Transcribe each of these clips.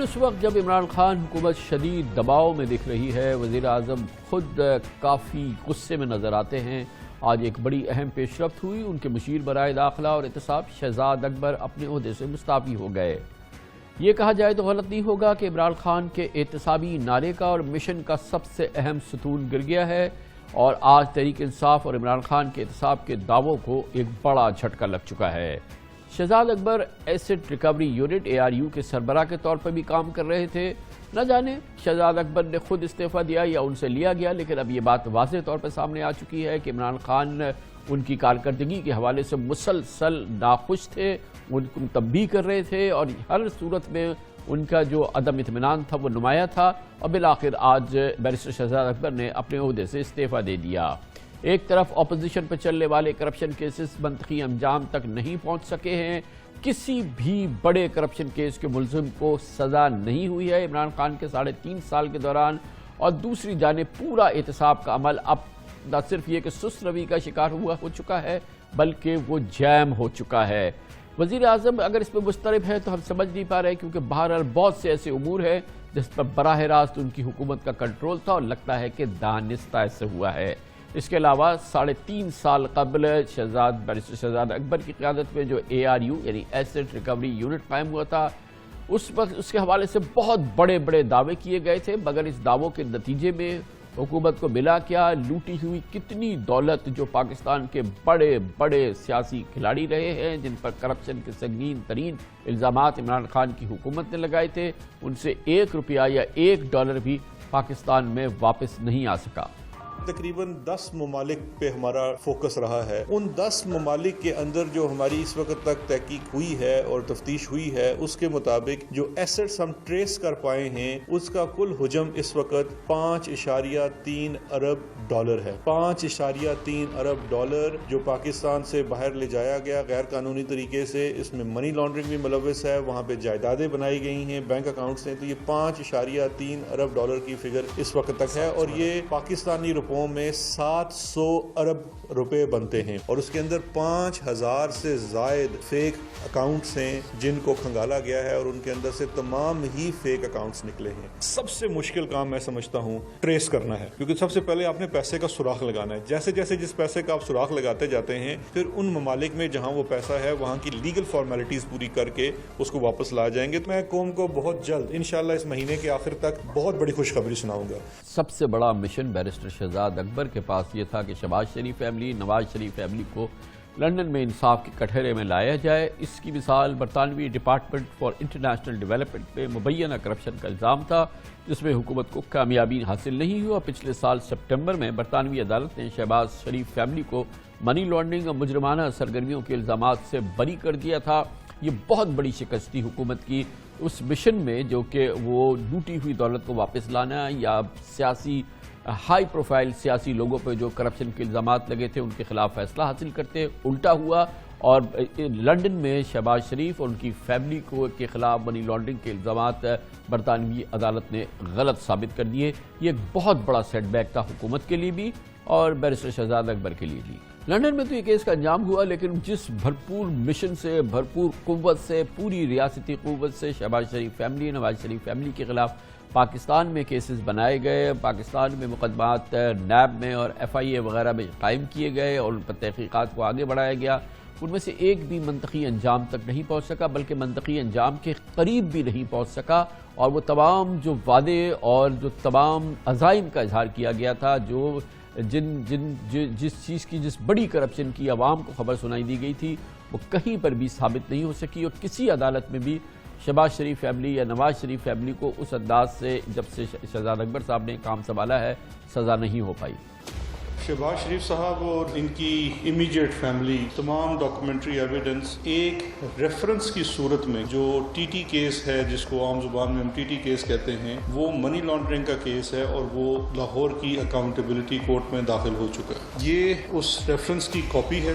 اس وقت جب عمران خان حکومت شدید دباؤ میں دکھ رہی ہے، وزیر اعظم خود کافی غصے میں نظر آتے ہیں۔ آج ایک بڑی اہم پیش رفت ہوئی، ان کے مشیر برائے داخلہ اور احتساب شہزاد اکبر اپنے عہدے سے مستعفی ہو گئے۔ یہ کہا جائے تو غلط نہیں ہوگا کہ عمران خان کے احتسابی نعرے کا اور مشن کا سب سے اہم ستون گر گیا ہے، اور آج تحریک انصاف اور عمران خان کے احتساب کے دعووں کو ایک بڑا جھٹکا لگ چکا ہے۔ شہزاد اکبر ایسٹ ریکوری یونٹ ARU کے سربراہ کے طور پر بھی کام کر رہے تھے۔ نہ جانے شہزاد اکبر نے خود استعفیٰ دیا یا ان سے لیا گیا، لیکن اب یہ بات واضح طور پر سامنے آ چکی ہے کہ عمران خان ان کی کارکردگی کے حوالے سے مسلسل ناخوش تھے، ان کو تنبیہ کر رہے تھے، اور ہر صورت میں ان کا جو عدم اطمینان تھا وہ نمایاں تھا، اور بالآخر آج بیرسٹر شہزاد اکبر نے اپنے عہدے سے استعفیٰ دے دیا۔ ایک طرف اپوزیشن پر چلنے والے کرپشن کیسز منطقی انجام تک نہیں پہنچ سکے ہیں، کسی بھی بڑے کرپشن کیس کے ملزم کو سزا نہیں ہوئی ہے عمران خان کے 3.5 سال کے دوران، اور دوسری جانب پورا احتساب کا عمل اب نہ صرف یہ کہ سست روی کا شکار ہو چکا ہے، بلکہ وہ جیم ہو چکا ہے۔ وزیر اعظم اگر اس پہ مضطرب ہے تو ہم سمجھ نہیں پا رہے، کیونکہ بہرحال بہت سے ایسے امور ہیں جس پر براہ راست ان کی حکومت کا کنٹرول تھا، اور لگتا ہے کہ دانستہ ایسے ہوا ہے۔ اس کے علاوہ 3.5 سال قبل بیرسٹر شہزاد اکبر کی قیادت میں جو ARU یعنی ایسٹ ریکوری یونٹ قائم ہوا تھا، اس وقت اس کے حوالے سے بہت بڑے بڑے دعوے کیے گئے تھے، مگر اس دعووں کے نتیجے میں حکومت کو ملا کیا؟ لوٹی ہوئی کتنی دولت جو پاکستان کے بڑے بڑے سیاسی کھلاڑی رہے ہیں، جن پر کرپشن کے سنگین ترین الزامات عمران خان کی حکومت نے لگائے تھے، ان سے $1 یا $1 بھی پاکستان میں واپس نہیں آ سکا۔ تقریباً 10 ممالک پہ ہمارا فوکس رہا ہے۔ ان 10 ممالک کے اندر جو ہماری اس وقت تک تحقیق ہوئی ہے اور تفتیش ہوئی ہے، اس کے مطابق جو ایسٹس ہم ٹریس کر پائے ہیں، اس کا کل حجم اس وقت $5.3 ارب ہے۔ $5.3 ارب جو پاکستان سے باہر لے جایا گیا غیر قانونی طریقے سے، اس میں منی لانڈرنگ بھی ملوث ہے، وہاں پہ جائیدادیں بنائی گئی ہیں، بینک اکاؤنٹس ہیں، تو یہ $5.3 ارب کی فگر اس وقت تک ہے، اور یہ پاکستانی روپوں میں 700 ارب روپے بنتے ہیں، اور اس کے اندر 5000 سے زائد فیک اکاؤنٹس ہیں جن کو کھنگالا گیا ہے، اور ان کے اندر سے تمام ہی فیک اکاؤنٹس نکلے ہیں۔ سب سے مشکل کام میں سمجھتا ہوں ٹریس کرنا ہے، کیونکہ سب سے پہلے آپ نے پیسے کا سوراخ لگانا ہے۔ جیسے جیسے جس پیسے کا آپ سوراخ لگاتے جاتے ہیں، پھر ان ممالک میں جہاں وہ پیسہ ہے وہاں کی لیگل فارمیلٹیز پوری کر کے اس کو واپس لا جائیں گے۔ میں قوم کو بہت جلد انشاءاللہ اس مہینے کے آخر تک بہت بڑی خوشخبری سناؤں گا۔ سب سے بڑا مشن بیرسٹر شہزاد اکبر کے پاس یہ تھا کہ شہباز شریف فیملی، نواز شریف فیملی کو لندن میں انصاف کے کٹہرے میں لایا جائے۔ اس کی مثال برطانوی ڈپارٹمنٹ فار انٹرنیشنل ڈیولپمنٹ میں مبینہ کرپشن کا الزام تھا، جس میں حکومت کو کامیابی حاصل نہیں ہوا۔ پچھلے سال سپٹمبر میں برطانوی عدالت نے شہباز شریف فیملی کو منی لانڈرنگ اور مجرمانہ سرگرمیوں کے الزامات سے بری کر دیا تھا۔ یہ بہت بڑی شکست تھی حکومت کی اس مشن میں، جو کہ وہ لوٹی ہوئی دولت کو واپس لانا یا سیاسی ہائی پروفائل سیاسی لوگوں پہ جو کرپشن کے الزامات لگے تھے ان کے خلاف فیصلہ حاصل کرتے، الٹا ہوا، اور لندن میں شہباز شریف اور ان کی فیملی کے خلاف منی لانڈرنگ کے الزامات برطانوی عدالت نے غلط ثابت کر دیے۔ یہ ایک بہت بڑا سیٹ بیک تھا حکومت کے لیے بھی اور بیرسٹر شہزاد اکبر کے لیے بھی۔ لندن میں تو یہ کیس کا انجام ہوا، لیکن جس بھرپور مشن سے، بھرپور قوت سے، پوری ریاستی قوت سے شہباز شریف فیملی، نواز شریف فیملی کے خلاف پاکستان میں کیسز بنائے گئے، پاکستان میں مقدمات نیب میں اور FIA وغیرہ میں قائم کیے گئے، اور ان پر تحقیقات کو آگے بڑھایا گیا، ان میں سے ایک بھی منطقی انجام تک نہیں پہنچ سکا، بلکہ منطقی انجام کے قریب بھی نہیں پہنچ سکا، اور وہ تمام جو وعدے اور جو تمام عزائم کا اظہار کیا گیا تھا، جو جس چیز کی، جس بڑی کرپشن کی عوام کو خبر سنائی دی گئی تھی، وہ کہیں پر بھی ثابت نہیں ہو سکی، اور کسی عدالت میں بھی شہباز شریف فیملی یا نواز شریف فیملی کو اس انداز سے جب سے شہزاد اکبر صاحب نے کام سنبھالا ہے سزا نہیں ہو پائی۔ شہباز شریف صاحب اور ان کی امیجیٹ فیملی تمام ڈاکومنٹری ایویڈنس ایک ریفرنس کی صورت میں، جو TT کیس ہے جس کو عام زبان میں ہم TT کیس کہتے ہیں، وہ منی لانڈرنگ کا کیس ہے، اور وہ لاہور کی اکاؤنٹیبلٹی کورٹ میں داخل ہو چکا ہے۔ یہ اس ریفرنس کی کاپی ہے۔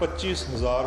25,000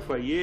FIA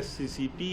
SCCP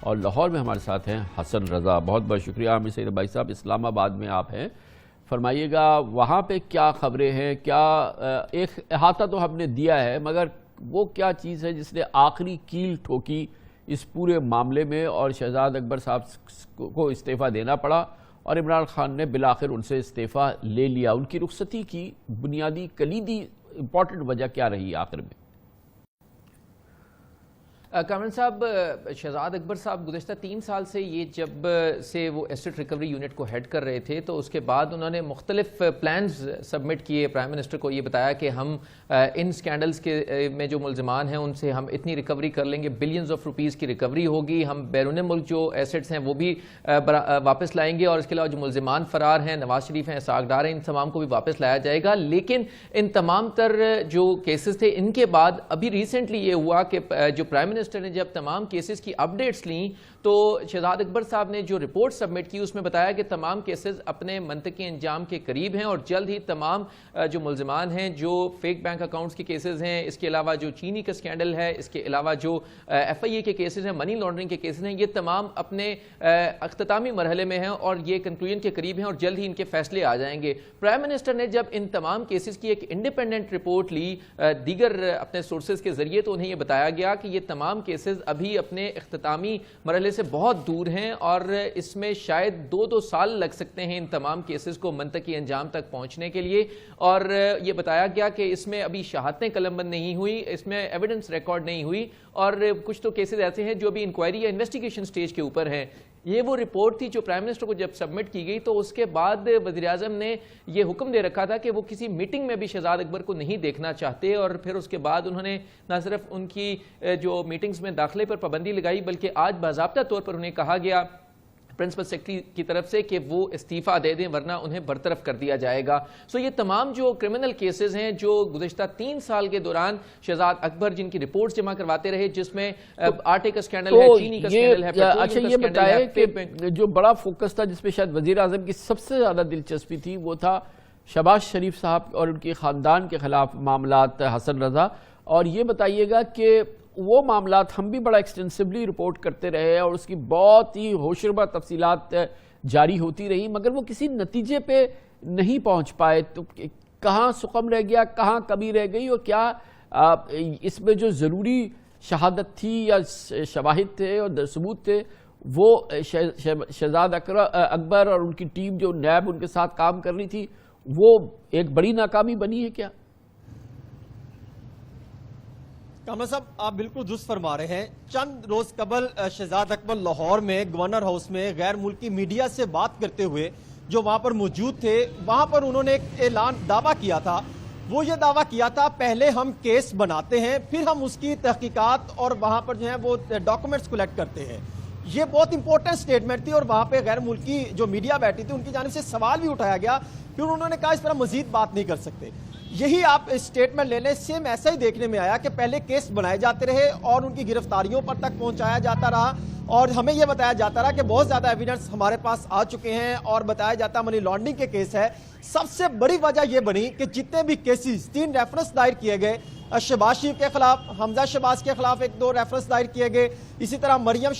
اور لاہور میں ہمارے ساتھ ہیں حسن رضا. بہت بہت شکریہ عامر سعید بھائی صاحب. اسلام آباد میں آپ ہیں, فرمائیے گا وہاں پہ کیا خبریں ہیں, کیا ایک احاطہ تو ہم نے دیا ہے مگر وہ کیا چیز ہے جس نے آخری کیل ٹھوکی اس پورے معاملے میں اور شہزاد اکبر صاحب کو استعفیٰ دینا پڑا اور عمران خان نے بالآخر ان سے استعفیٰ لے لیا؟ ان کی رخصتی کی بنیادی کلیدی امپورٹنٹ وجہ کیا رہی آخر میں؟ کامران صاحب, شہزاد اکبر صاحب گزشتہ 3 سال سے یہ جب سے وہ ایسٹ ریکوری یونٹ کو ہیڈ کر رہے تھے تو اس کے بعد انہوں نے مختلف پلانز سبمٹ کیے. پرائم منسٹر کو یہ بتایا کہ ہم ان سکینڈلز کے میں جو ملزمان ہیں ان سے ہم اتنی ریکوری کر لیں گے, بلینز آف روپیز کی ریکوری ہوگی, ہم بیرون ملک جو ایسٹس ہیں وہ بھی واپس لائیں گے, اور اس کے علاوہ جو ملزمان فرار ہیں, نواز شریف ہیں, اسحاق ڈار ہیں, ان تمام کو بھی واپس لایا جائے گا. لیکن ان تمام تر جو کیسز تھے ان کے بعد ابھی ریسنٹلی یہ ہوا کہ جو پرائم منسٹر نے جب تمام کیسز کی اپڈیٹس لیں تو شہزاد اکبر صاحب نے جو رپورٹ سبمٹ کی اس میں بتایا کہ تمام کیسز اپنے منطقی انجام کے قریب ہیں اور جلد ہی تمام جو ملزمان ہیں, جو فیک بینک اکاؤنٹس کے کیسز ہیں, اس کے علاوہ جو چینی کا سکینڈل ہے, اس کے علاوہ جو ایف آئی اے کے کیسز ہیں, منی لانڈرنگ کے کیسز ہیں, یہ تمام اپنے اختتامی مرحلے میں ہیں اور یہ کنکلوژن کے قریب ہیں اور جلد ہی ان کے فیصلے آ جائیں گے. پرائم منسٹر نے جب ان تمام کیسز کی ایک انڈیپینڈنٹ رپورٹ لی دیگر اپنے سورسز کے ذریعے تو انہیں یہ بتایا گیا کہ یہ تمام کیسز ابھی اپنے اختتامی مرحلے سے بہت دور ہیں اور اس میں شاید 2 سال لگ سکتے ہیں ان تمام کیسز کو منطقی انجام تک پہنچنے کے لیے. اور یہ بتایا گیا کہ اس میں ابھی شہادتیں قلم بند نہیں ہوئی, اس میں ایویڈنس ریکارڈ نہیں ہوئی, اور کچھ تو کیسز ایسے ہیں جو ابھی انکوائری یا انویسٹیگیشن سٹیج کے اوپر ہیں. یہ وہ رپورٹ تھی جو پرائم منسٹر کو جب سبمٹ کی گئی تو اس کے بعد وزیراعظم نے یہ حکم دے رکھا تھا کہ وہ کسی میٹنگ میں بھی شہزاد اکبر کو نہیں دیکھنا چاہتے, اور پھر اس کے بعد انہوں نے نہ صرف ان کی جو میٹنگز میں داخلے پر پابندی لگائی بلکہ آج باضابطہ طور پر انہیں کہا گیا پرنسپل سیکرٹری کی طرف سے کہ وہ استعفیٰ دے دیں ورنہ انہیں برطرف کر دیا جائے گا. سو یہ تمام جو کرمنل کیسز ہیں جو گزشتہ 3 سال کے دوران شہزاد اکبر جن کی رپورٹس جمع کرواتے رہے, جس میں آٹے کا سکینڈل ہے, چینی کا سکینڈل ہے, اچھا یہ بتائے کہ جو بڑا فوکس تھا جس پہ شاید وزیر اعظم کی سب سے زیادہ دلچسپی تھی وہ تھا شہباز شریف صاحب اور ان کے خاندان کے خلاف معاملات. حسن رضا, اور یہ بتائیے گا کہ وہ معاملات ہم بھی بڑا ایکسٹینسیولی رپورٹ کرتے رہے اور اس کی بہت ہی ہوشربا تفصیلات جاری ہوتی رہی مگر وہ کسی نتیجے پہ نہیں پہنچ پائے. تو کہاں سقم رہ گیا, کہاں کمی رہ گئی, اور کیا اس میں جو ضروری شہادت تھی یا شواہد تھے اور ثبوت تھے وہ شہزاد اکبر اور ان کی ٹیم جو نیب ان کے ساتھ کام کر رہی تھی وہ ایک بڑی ناکامی بنی ہے کیا؟ کامران صاحب آپ بالکل درست فرما رہے ہیں. چند روز قبل شہزاد اکبر لاہور میں گورنر ہاؤس میں غیر ملکی میڈیا سے بات کرتے ہوئے جو وہاں پر موجود تھے, وہاں پر انہوں نے ایک اعلان دعویٰ کیا تھا. وہ یہ دعویٰ کیا تھا پہلے ہم کیس بناتے ہیں پھر ہم اس کی تحقیقات اور وہاں پر جو ہے وہ ڈاکومنٹس کلیکٹ کرتے ہیں. یہ بہت امپورٹنٹ سٹیٹمنٹ تھی اور وہاں پہ غیر ملکی جو میڈیا بیٹھی تھی ان کی جانب سے سوال بھی اٹھایا گیا, پھر انہوں نے کہا اس پر ہم مزید بات نہیں کر سکتے. یہی آپ اسٹیٹمنٹ لے لیں, سیم ایسا ہی دیکھنے میں آیا کہ پہلے کیس بنائے جاتے رہے اور ان کی گرفتاریوں پر تک پہنچایا جاتا رہا اور ہمیں یہ بتایا جاتا رہا کہ بہت زیادہ ایویڈنس ہمارے پاس آ چکے ہیں اور بتایا جاتا منی لانڈرنگ کے کیس ہے. سب سے بڑی وجہ یہ بنی کہ جتنے بھی کیسز 3 ریفرنس دائر کیے گئے, شہباز شریف کے خلاف, حمزہ شہباز کے خلاف 1-2 ریفرنس دائر کیے گئے, اسی طرح مریم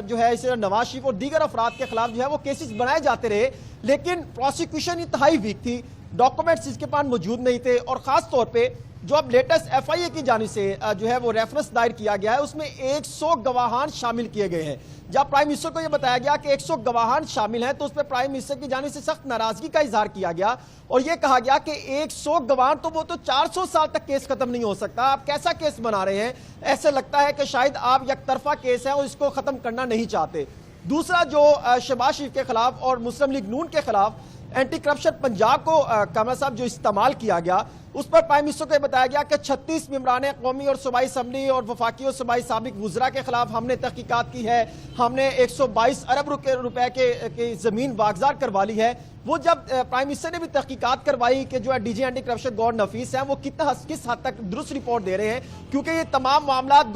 جو ہے, اسی طرح نواز شریف اور دیگر افراد کے خلاف جو ہے وہ کیسز بنائے جاتے رہے لیکن پروسیکیوشن انتہائی ویک تھی, ڈاکومنٹس اس کے پاس موجود نہیں تھے. اور خاص طور پہ جو اب لیٹسٹ ایف آئی اے کی جانب سے جو ہے وہ ریفرنس دائر کیا گیا ہے اس میں 100 گواہان شامل کیے گئے ہیں. جب پرائم منسٹر کو یہ بتایا گیا کہ 100 گواہان شامل ہیں تو اس پہ پرائم منسٹر کی جانب سے سخت ناراضگی کا اظہار کیا گیا اور یہ کہا گیا کہ 100 گواہان تو وہ تو 400 سال تک کیس ختم نہیں ہو سکتا, آپ کیسا کیس بنا رہے ہیں, ایسے لگتا ہے کہ شاید آپ یک طرفہ کیس ہے اور اس کو ختم کرنا نہیں چاہتے. دوسرا جو شہباز شریف کے خلاف اور مسلم لیگ نون کے خلاف اینٹی کرپشن پنجاب کو کامران صاحب جو استعمال کیا گیا اس پر پرائم منسٹر کو یہ بتایا گیا کہ 36 ممبران قومی اور صوبائی اسمبلی اور وفاقی اور صوبائی سابق وزراء کے خلاف ہم نے تحقیقات کی ہے, ہم نے 122 ارب روپے کی زمین واگزار کروا لی ہے. وہ جب پرائم منسٹر نے بھی تحقیقات کروائی کہ جو ہے ڈی جی اینٹی کرپشن گور نفیس ہیں وہ کس حد تک درست رپورٹ دے رہے ہیں کیونکہ یہ تمام معاملات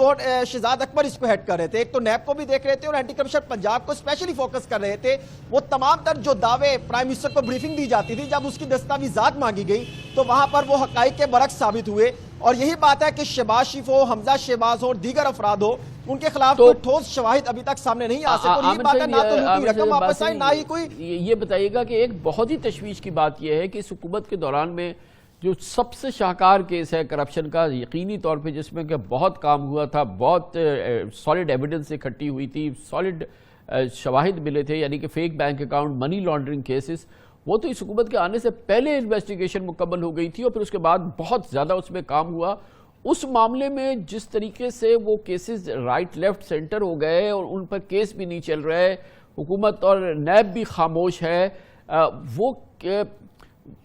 شہزاد اکبر اس کو ہیڈ کر رہے تھے, ایک تو نیب کو بھی دیکھ رہے تھے اور اینٹی کرپشن پنجاب کو اسپیشلی فوکس کر رہے تھے. وہ تمام تر جو دعوے پرائم منسٹر کو بریفنگ دی جاتی تھی جب اس کی دستاویزات مانگی گئی تو وہاں پر وہ حقائق کے برعکس ثابت ہوئے. اور یہی بات ہے کہ شہباز شریف ہو، حمزہ شہباز ہو اور دیگر افراد ہو، ان کے خلاف کوئی ٹھوس شواہد ابھی تک سامنے نہیں آ سکے، اور یہ بات ہے نہ تو لوٹی رقم واپس آئی، نہ ہی کوئی. یہ بتائیے گا کہ ایک بہت ہی تشویش کی بات یہ ہے کہ اس حکومت کے دوران میں جو سب سے شاہکار کیس ہے کرپشن کا، یقینی طور پہ جس میں کہ بہت کام ہوا تھا، بہت سالڈ ایویڈنس اکٹھی ہوئی تھی، سالڈ شواہد ملے تھے، یعنی کہ fake bank account, money laundering cases, وہ تو اس حکومت کے آنے سے پہلے انویسٹیگیشن مکمل ہو گئی تھی اور پھر اس کے بعد بہت زیادہ اس میں کام ہوا. اس معاملے میں جس طریقے سے وہ کیسز رائٹ لیفٹ سینٹر ہو گئے اور ان پر کیس بھی نہیں چل رہے، حکومت اور نیب بھی خاموش ہے، وہ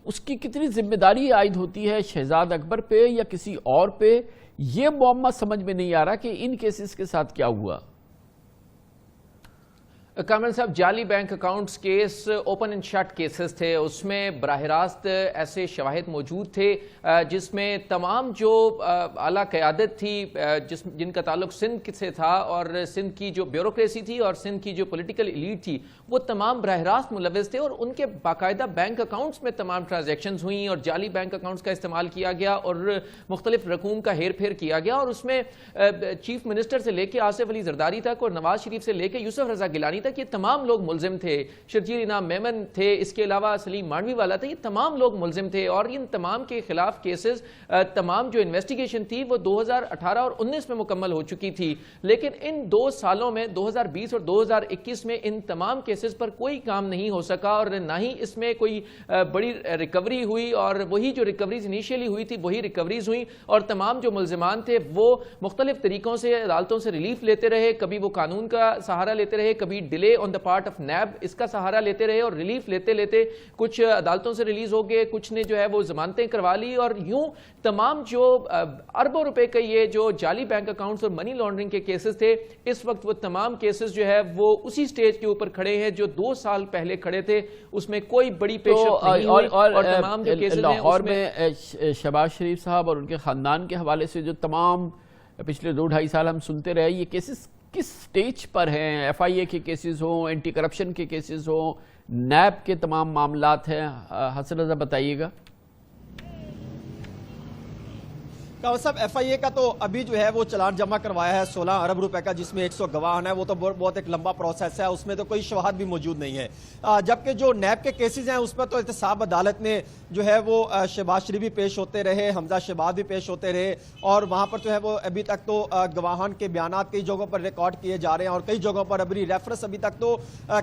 اس کی کتنی ذمہ داری عائد ہوتی ہے شہزاد اکبر پہ یا کسی اور پہ؟ یہ معاملہ سمجھ میں نہیں آ رہا کہ ان کیسز کے ساتھ کیا ہوا. کامران صاحب، جعلی bank accounts case open and shut cases تھے، اس میں براہ راست ایسے شواہد موجود تھے جس میں تمام جو اعلیٰ قیادت تھی جن کا تعلق سندھ سے تھا، اور سندھ کی جو بیوروکریسی تھی اور سندھ کی جو پولیٹیکل ایلیٹ تھی، وہ تمام براہ راست ملوث تھے، اور ان کے باقاعدہ بینک اکاؤنٹس میں تمام ٹرانزیکشنز ہوئیں اور جعلی بینک اکاؤنٹس کا استعمال کیا گیا اور مختلف رقوم کا ہیر پھیر کیا گیا، اور اس میں چیف منسٹر سے لے کے آصف علی زرداری تک اور نواز شریف سے لے کے یوسف رضا گیلانی تک یہ تمام لوگ ملزم تھے. شرجیل انعام میمن تھے، اس کے علاوہ سلیم مانوی والا تھا، یہ تمام لوگ ملزم تھے، اور ان تمام کے خلاف کیسز تمام جو انویسٹیگیشن تھی وہ 2018 اور 19 میں مکمل ہو چکی تھی. لیکن ان 2 سالوں میں 2020 اور 2021 میں ان تمام کیسز پر کوئی کام نہیں ہو سکا، اور نہ ہی اس میں کوئی بڑی ریکوری ہوئی، اور وہی جو ریکوریز انیشیلی ہوئی تھی وہی ریکوریز ہوئی، اور تمام جو ملزمان تھے وہ مختلف طریقوں سے عدالتوں سے ریلیف لیتے رہے، کبھی وہ قانون کا سہارا لیتے رہے، کبھی delay on the part of NAB اس کا سہارا لیتے رہے، اور ریلیف لیتے لیتے کچھ عدالتوں سے ریلیز ہو گئے، کچھ نے جو ہے وہ ضمانتیں کروا لی، اور یوں تمام جو اربوں روپے کے یہ جو جعلی بینک اکاؤنٹس اور منی لانڈرنگ کے کیسز تھے، اس وقت وہ تمام کیسز جو ہے وہ اسی سٹیج کے اوپر کھڑے ہیں جو 2 سال پہلے کھڑے تھے، اس میں کوئی بڑی پیش رفت نہیں ہوئی، اور تمام جو کیسز ہیں لاہور میں شہباز شریف صاحب اور ان کے خاندان کے حوالے سے جو تمام پچھلے 2-2.5 سال ہم سنتے رہے، یہ کیسز کس سٹیج پر ہیں؟ ایف آئی اے کے کیسز ہوں، اینٹی کرپشن کے کیسز ہوں، نیب کے تمام معاملات ہیں، حسن رضا بتائیے گا. صاحب ایف آئی اے کا تو ابھی جو ہے وہ چلان جمع کروایا ہے 16 ارب روپے کا، جس میں 100 گواہ آنا ہے، وہ تو بہت ایک لمبا پروسیس ہے، اس میں تو کوئی شواہد بھی موجود نہیں ہے. جبکہ جو نیب کے کیسز ہیں اس پر تو احتساب عدالت نے جو ہے وہ شہباز شریف بھی پیش ہوتے رہے، حمزہ شہباز بھی پیش ہوتے رہے، اور وہاں پر جو ہے وہ ابھی تک تو گواہان کے بیانات کئی جگہوں پر ریکارڈ کیے جا رہے ہیں، اور کئی جگہوں پر ابھی ریفرنس ابھی تک تو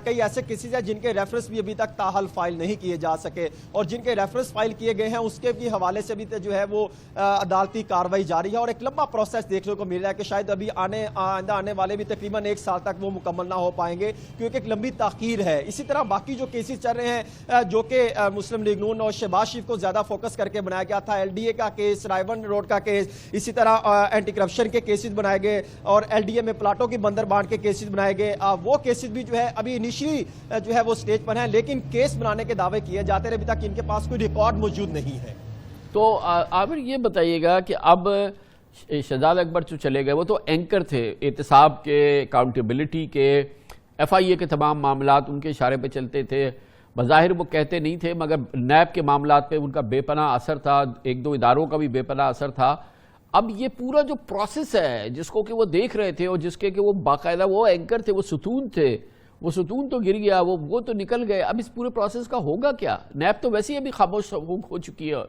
کئی ایسے کیسز ہیں جن کے ریفرنس بھی ابھی تک تاحال فائل نہیں کیے جا سکے، اور جن کے ریفرنس فائل کیے گئے ہیں اس کے بھی حوالے سے بھی جو ہے وہ عدالتی کارروائی جاری ہے، اور ایک لمبا پروسیس دیکھنے کو مل رہا ہے کہ شاید ابھی آئندہ آنے والے بھی تقریباً 1 سال تک وہ مکمل نہ ہو پائیں گے، کیونکہ ایک لمبی تاخیر ہے. اسی طرح باقی جو کیسز چل رہے ہیں جو کہ مسلم لیگ نون اور شہباز شریف کو زیادہ فوکس کر کے بنایا گیا تھا، ایل ڈی اے کا کیس، رائیون روڈ کا کیس، اسی طرح اینٹی کرپشن کے کیسز بنائے گئے، اور ایل ڈی اے میں پلاٹوں کی بندر بانٹ کے کیسز بنائے گئے، وہ کیسز بھی جو ہے ابھی انیشلی جو ہے وہ سٹیج پر ہیں، لیکن کیس بنانے کے دعوے کیے جاتے رہے، ابھی تک ان کے پاس کوئی ریکارڈ موجود نہیں ہے. تو عامر یہ بتائیے گا کہ اب شہزاد اکبر جو چلے گئے وہ تو اینکر تھے احتساب کے، اکاؤنٹیبلٹی کے، ایف آئی اے کے تمام معاملات ان کے اشارے پہ چلتے تھے، بظاہر وہ کہتے نہیں تھے مگر نیب کے معاملات پہ ان کا بے پناہ اثر تھا، 1-2 اداروں کا بھی بے پناہ اثر تھا. اب یہ پورا جو پروسیس ہے جس کو کہ وہ دیکھ رہے تھے اور جس کے کہ وہ باقاعدہ وہ اینکر تھے، وہ ستون تھے، وہ ستون تو گر گیا، وہ تو نکل گئے، اب اس پورے پروسیس کا ہوگا کیا؟ نیب تو ویسے ہی ابھی خاموش ہو چکی ہے.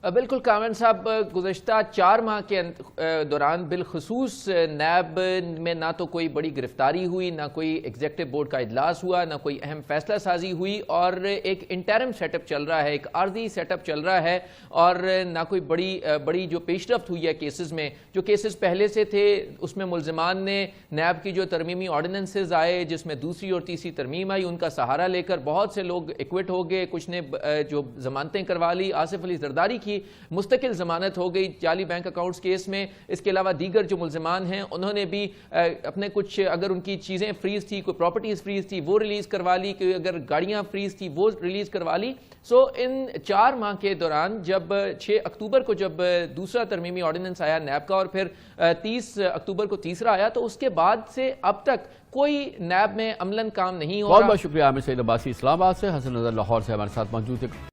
بالکل کامران صاحب، گزشتہ 4 ماہ کے دوران بالخصوص نیب میں نہ تو کوئی بڑی گرفتاری ہوئی، نہ کوئی ایگزیکٹو بورڈ کا اجلاس ہوا، نہ کوئی اہم فیصلہ سازی ہوئی، اور ایک انٹرم سیٹ اپ چل رہا ہے، ایک عارضی سیٹ اپ چل رہا ہے، اور نہ کوئی بڑی جو پیش رفت ہوئی ہے کیسز میں. جو کیسز پہلے سے تھے اس میں ملزمان نے نیب کی جو ترمیمی آرڈیننسز آئے جس میں دوسری اور تیسری ترمیم آئی، ان کا سہارا لے کر بہت سے لوگ ایکوٹ ہو گئے، کچھ نے جو ضمانتیں کروا لی. آصف علی زرداری کی مستقل ضمانت ہو گئی جعلی بینک اکاؤنٹس کیس میں. اس کے علاوہ دیگر جو ملزمان ہیں انہوں نے بھی اپنے کچھ، اگر ان کی چیزیں فریز تھی، کوئی پراپرٹیز فریز تھی وہ ریلیز کروا لی، کوئی اگر گاڑیاں فریز تھی وہ ریلیز کروا لی. سو ان 4 ماہ کے دوران جب 6 اکتوبر کو جب دوسرا ترمیمی آرڈیننس آیا نیب کا، اور پھر 30 اکتوبر کو تیسرا آیا، تو اس کے بعد سے اب تک کوئی نیب میں عملاً کام نہیں ہو رہا. بہت بہت شکریہ عامر سعید عباسی اسلام آباد سے. حسن رضا لاہور سے ہمارے ساتھ موجود ہے.